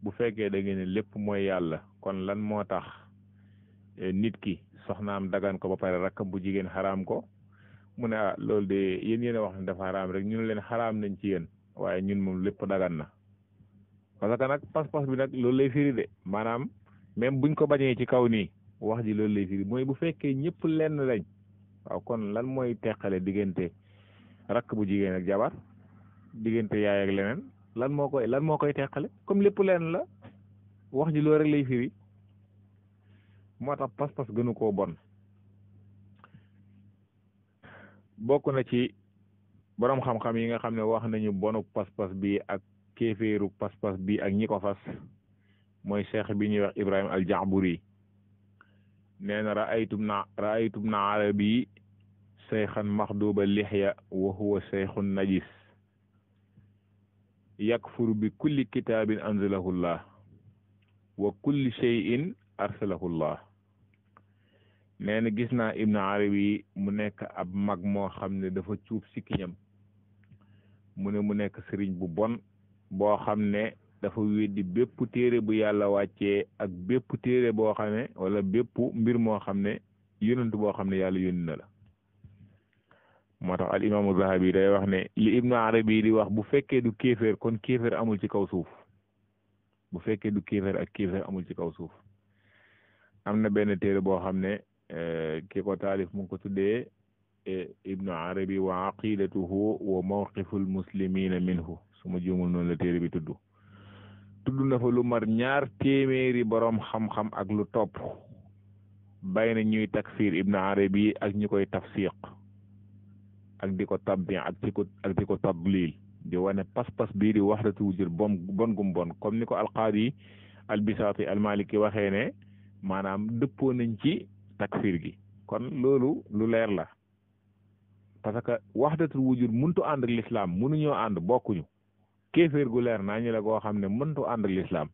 bu fekkee da ngeen ne lépp mooy yàlla kon lan moo tax nit ki soxnaam dagan ko ba pare rakkam bu jigéen xaraam ko mu ne loolu de yéen a wax ne dafa xaraam rek ñun leen xaraam nañ ci yéen waaye ñun moom lépp dagan na parce que nag pas-pas bi nag loolu lay firi de maanaam même buñ ko bañee ci kaw nii wax ji loolu lay firi mooy bu fekkee ñëpp lenn lañ waaw kon lan mooy teqale diggante rakk bu jigéen ak jabar diggante yaay ak leneen lan moo koy teqale comme lépp lenn la wax ji loolu rek lay firi moo tax pas-pas gënu koo bon bokk na ci boroom xam-xam yi nga xam ne wax nañu bonu pas-pas bi ak kéeféeru pas-pas bi ak ñi ko fas mooy cheikh bi ñuy wax Ibrahim al-Jaaburi nee na raaytum na arabi cheikhan maxduba lixya wa huwa cheikhun najis yakfuru bi kulli kitaabin anzalahu llah wa kulli cheyin arsalahu llah nee na gis naa Ibn Arabi mu nekk ab mag moo xam ne dafa cuub sikkiñam mu ne mu nekk sëriñ bu bon boo xam ne dafa weddi bépp téere bu yàlla wàccee ak bépp téere boo xam ne wala bépp mbir moo xam ne yonent boo xam ne yàlla yónni na la moo tax al imaamu Zahabi day wax ne li Ibn Arabi di wax bu fekkee du kéeféer kon kéeféer amul ci kaw suuf bu fekkee du kéeféer ak kéeféer amul ci kaw suuf am na benn téere boo xam ne ki ko taalif mu ngi ko tuddee Ibnu Arabi wa aqidatuhu wa mawqiful muslimina minhu su ma juumul noonu la téere bi tudd na fa lu mar 2 téeméeri boroom xam-xam ak lu topp bay na ñuy takfir Ibnu Arabi ak ñi koy tafsiq ak di ko tabbi ak di ko tadlil di wane pas-pas bii di wahdatu wujud bon gum bon comme ni ko alqaadi albisaati almaliki waxee ne maanaam dëppoo nañ ci takfir gi kon loolu lu leer la parce que wahdatul wujud mëntu ànd ak l'islam mënuñoo ànd bokkuñu kéeféer gu leer naa ñu la koo xam ne mëntu ànd ak l'islam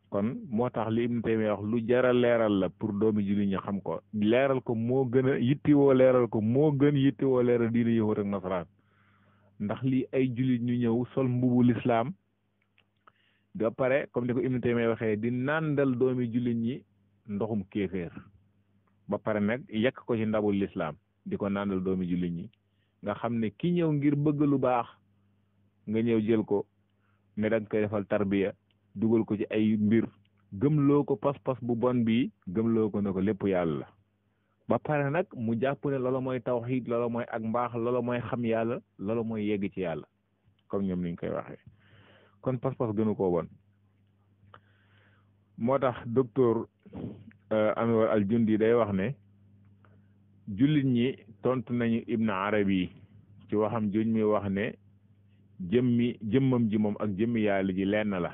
kon moo tax li Ibnu Taymiyya wax lu jara leeral la pour doomi jullit ñi xam ko leeral ko moo gën a yittiwoo leeral ko moo gën yittiwoo leeral diine yahuud ak nasaraan ndax lii ay jullit ñu ñëw sol mbubu l'islam ba pare comme ni ko Ibnu Taymiyya waxee di nàndal doomi jullit ñi ndoxum kéeféer ba pare nag yekk ko ci ndabul l'islam di ko nàndal doomi jullit ñi nga xam ne ki ñëw ngir bëgg lu baax nga ñëw jël ko ne danga koy defal tarbiya dugal ko ci ay mbir gëmloo ko pas-pas bu bon bii gëmloo ko ne ko lépp yàlla la ba pare nag mu jàpp ne loolu mooy tawxiid loolu mooy ak mbaax loolu mooy xam yàlla loolu mooy yegg ci yàlla comme ñoom niñ koy waxee kon pas-pas gënu koo bon moo tax docteur Anwar al-Jundi day wax ne jullit ñi tontu nañu Ibn Arabi ci waxam juñ mi wax ne jëmmam ji moom ak jëmmi yàlla ji lenn la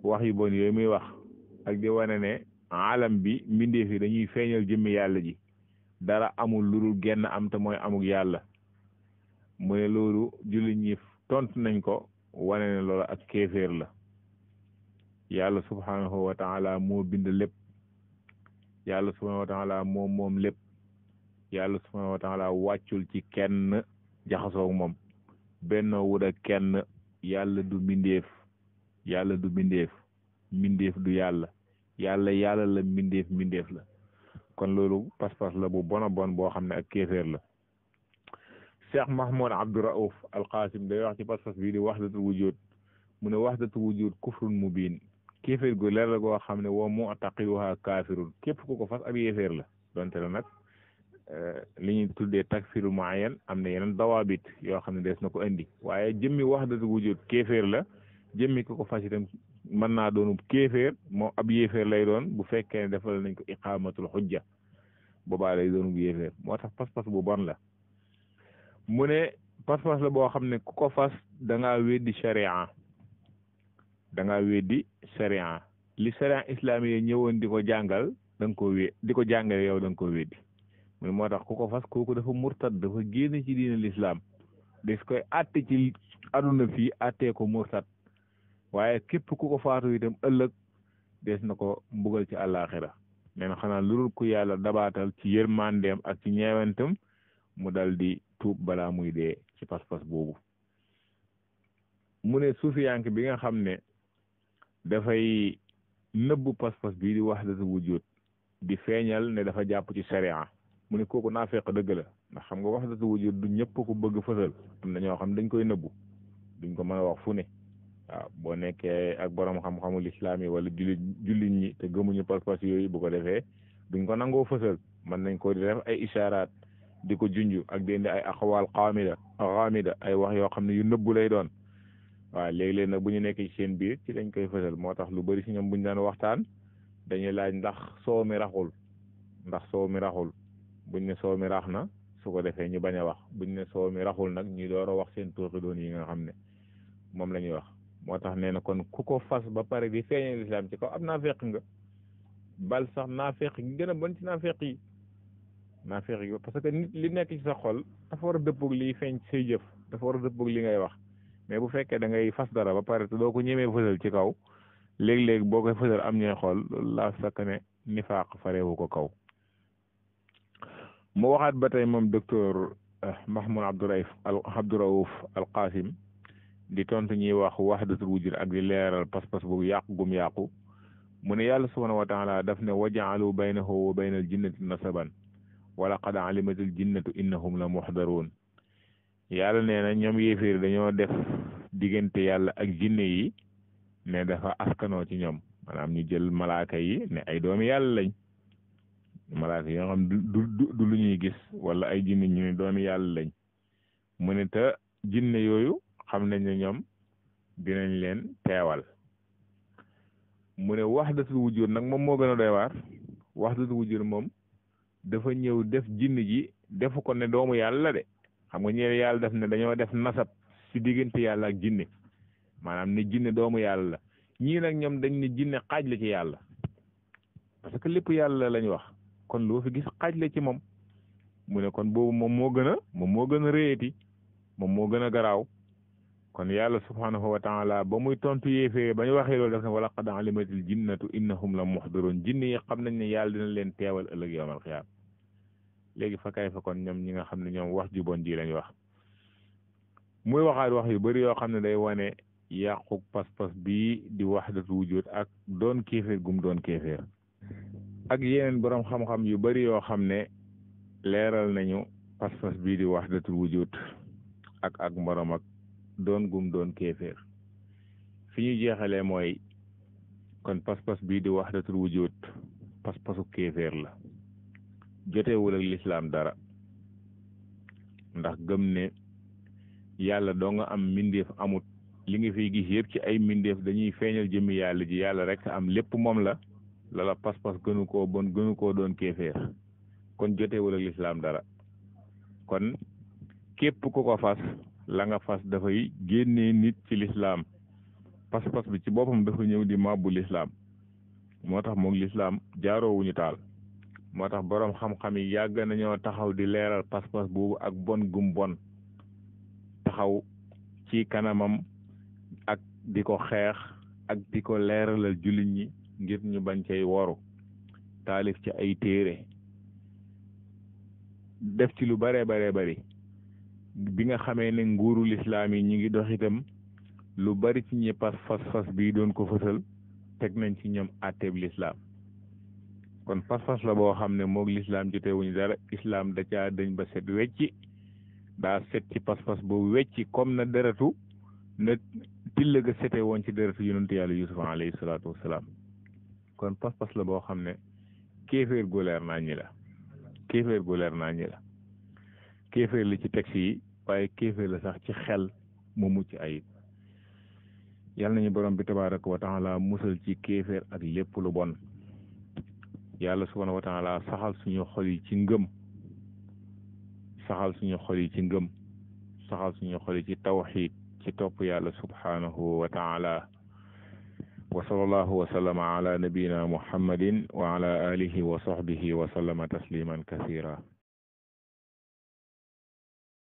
wax yu bon yooyu muy wax ak di wane ne alam bi mbindeef yi dañuy feeñal jëmmi yàlla ji dara amul lu dul genn am te mooy amuk yàlla mu ne loolu jullit ñi tontu nañ ko wane ne loolu ak kéeféer la yàlla subhanahu wa taala moo bind lépp yàlla subhanahu wa taala moom lépp yàlla subhanahu wa taala wàccul ci kenn jaxasoog moom benn wut ak kenn yàlla du mbindeef mbindeef du yàlla yàlla la mbindeef la kon loolu pas-pas la bu bon a bon boo xam ne ak kéeféer la Cheikh Mahmoud Abdouraouf Alqasim day wax ci pas-pas bii di wahdatul wujud mu ne wahdatul wujud kufrun mubin kéeféer gu leer la goo xam ne wa mu'taqiduha kaafirun képp ku ko fas ab yéeféer la donte la nag li ñuy tuddee takfiru muayyan am na yeneen dawaabit yoo xam ne des na ko indi waaye jëmmi wahdatul wujud kéeféer la jëmmi ku ko fas itam mën naa doonu kéeféer moom ab yéeféer lay doon bu fekkee ne defal nañ ko iqaamatul xujja boobaa lay doonu bu yéeféer moo tax pas-pas bu bon la mu ne pas-pas la boo xam ne ku ko fas da ngaa weddi sharia li sharia islami yi ñëwoon di ko jàngal da nga ko di ko jàngale yow da nga ko weddi mu ne moo tax ku ko fas kooku dafa murtad dafa génn ci diine l'islam des koy àtte ci aduna fii àttee ko murtad waaye képp ku ko faatu itam ëllëg des na ko mbugal ci àllaaxira nee na xanaa lu dul ku yàlla dabaatal ci yërmandeem ak ci ñeewentam mu dal di tuub balaa muy dee ci pas-pas boobu. mu ne suufiyanke bi nga xam ne dafay nëbbu pas-pas bii di wahdatul wujud di feeñal ne dafa jàpp ci sharia mu ne kooku naafeq dëgg la, ndax xam nga wahdatul wujud du ñëpp ko bëgg fësal, am na ñoo xam dañ koy nëbbu duñ ko mën a wax fu ne. waaw boo nekkee ak borom xam-xamu lislaam yi wala jullit ñi te gëmuñu pas-pas yooyu bu ko defee duñ ko nangoo fësal, mën nañ ko di def ay ishaaraat di ko junj ak di indi ay aqwaal xaamida ay wax yoo xam ne yu nëbbu lay doon. waaw léeg-léeg nag bu ñu nekk ci seen biir ci dañ koy fësal, moo tax lu bari si ñoom bu ñu daan waxtaan dañuy laaj ndax soow mi raxul buñ ne soow mi rax na su ko defee ñu bañ a wax, buñ ne soow mi raxul nag ñuy door a wax seen tooxi doon yi nga xam ne moom la ñuy wax. moo tax nee na kon ku ko fas ba pare di feeñal lislaam ci kaw ab naafeq nga, bal sax naafeq gi gën a bon ci naafeq yi parce que nit li nekk ci sa xol dafa war a dëppoog liy feeñ ci say jëf, dafa war a dëppoog li ngay wax. mais bu fekkee da ngay fas dara ba pare te doo ko ñemee fësal ci kaw, léeg-léeg boo koy fësal am ñooy xool loolu laa sakk ne nifaaq fareewu ko kaw. mu waxaat ba tey moom docteur Mahmoud Abdouraouf Al Qasim di tontu ñuy wax wahdatul wujud ak di leeral pas-pas boobu yàqu gum yàqu. mu ne yàlla subhanahu wa taala daf ne wajaalu baynahu wa bayna al jinnati nasaban wa laqad alimatil jinnatu innahum la muhdaruun. yàlla nee na ñoom yéeféer dañoo def diggante yàlla ak jinne yi ne dafa askanoo ci ñoom, maanaam ñu jël malaaka yi ne ay doomi yàlla lañ, malaaka yi nga xam du lu ñuy gis, wala ay jinne ñu ne doomi yàlla lañ. mu ne te jinne yooyu xam nañ ne ñoom dinañ leen teewal. mu ne wahdatul wujud nag moom moo gën a doy waar. wahdatul wujud moom dafa ñëw def jinne ji defu ko ne doomu yàlla la de. xam nga ñeene yàlla def ne dañoo def nasab ci diggante yàlla ak jinne, maanaam ne jinne doomu yàlla la. ñii nag ñoom dañ ne jinne xaaj la ci yàlla, parce que lépp yàlla lañ wax, kon loo fi gis xaaj la ci moom. mu ne kon boobu moom moo gën a réyati, moom moo gën a garaaw. kon yàlla subhanahu wa taala ba muy tontu yéefee ba ñu waxee loolu def ne wala qad alimatil jinnatu innahum la muhdaroon, jinne yi xam nañ ne yàlla dina leen teewal ëllëg yawmal qiyaama. léegi fa kay fa kon ñoom ñi nga xam ne ñoom wax ju bon ji lañ wax. muy waxaat wax yu bari yoo xam ne day wane yàqu pas-pas bii di wahdatul wujud ak doon kéeféer gum doon kéeféer. ak yeneen borom xam-xam yu bari yoo xam ne leeral nañu pas-pas bii di wahdatul wujud ak mborom ak doon gum doon kéeféer. fi ñu jeexalee mooy kon pas-pas bii di wahdatul wujud pas-pasu kéeféer la, jotewul ak lislaam dara, ndax gëm ne yàlla doo nga am mbindeef amut. li nga fiy gis yëpp ci ay mbindeef dañuy feeñal jëmmi yàlla ji, yàlla rek am lépp moom la lala pas-pas gënu koo doon kéeféer. kon jotewul ak lislaam dara. kon képp ku ko fas la nga fas dafay génnee nit ci lislaam. pas-pas bi ci boppam dafa ñëw di màbbu lislaam, moo tax moom lislaam jaaroowuñu taal. moo tax boroom xam-xam yi yàgg nañoo taxaw di leeral pas-pas boobu ak bon gum bon, taxaw ci kanamam ak di ko xeex ak di ko leeralal jullit ñi ngir ñu bañ cay woru, taalif ci ay téere, def ci lu bare bari. bi nga xamee ne nguuru lislaam yi ñi ngi dox itam lu bari ci ñi fas bii doon ko fësal teg nañ ci ñoom àtteeb lislaam. kon pas-pas la boo xam ne moog lislaam jotewuñu dara. islaam da caa dañ ba set wecci, daa set ci pas-pas boobu wecci comme na deretu na tilla ga sete woon ci deretu yonentu yàlla yusufa alayhi salaatu wassalaam. kon pas-pas la boo xam ne kéeféer gu leer naa ñi la, kéeféer la ci texte yi, waaye kéeféer la sax ci xel mu mucc ayib. yàlla nañu borom bi tabaaraka wa taala musal ci kéeféer ak lépp lu bon. yàlla subhanahu wa taala saxal suñu xol yi ci ngëm, saxal suñu xol yi ci tawxiid, ci topp yàlla subhanahu wa taala. wa sallallahu wa sallama ala nabiyina muhammadin wa ala alihi wa sahbihi wa sallama tasliman kathira.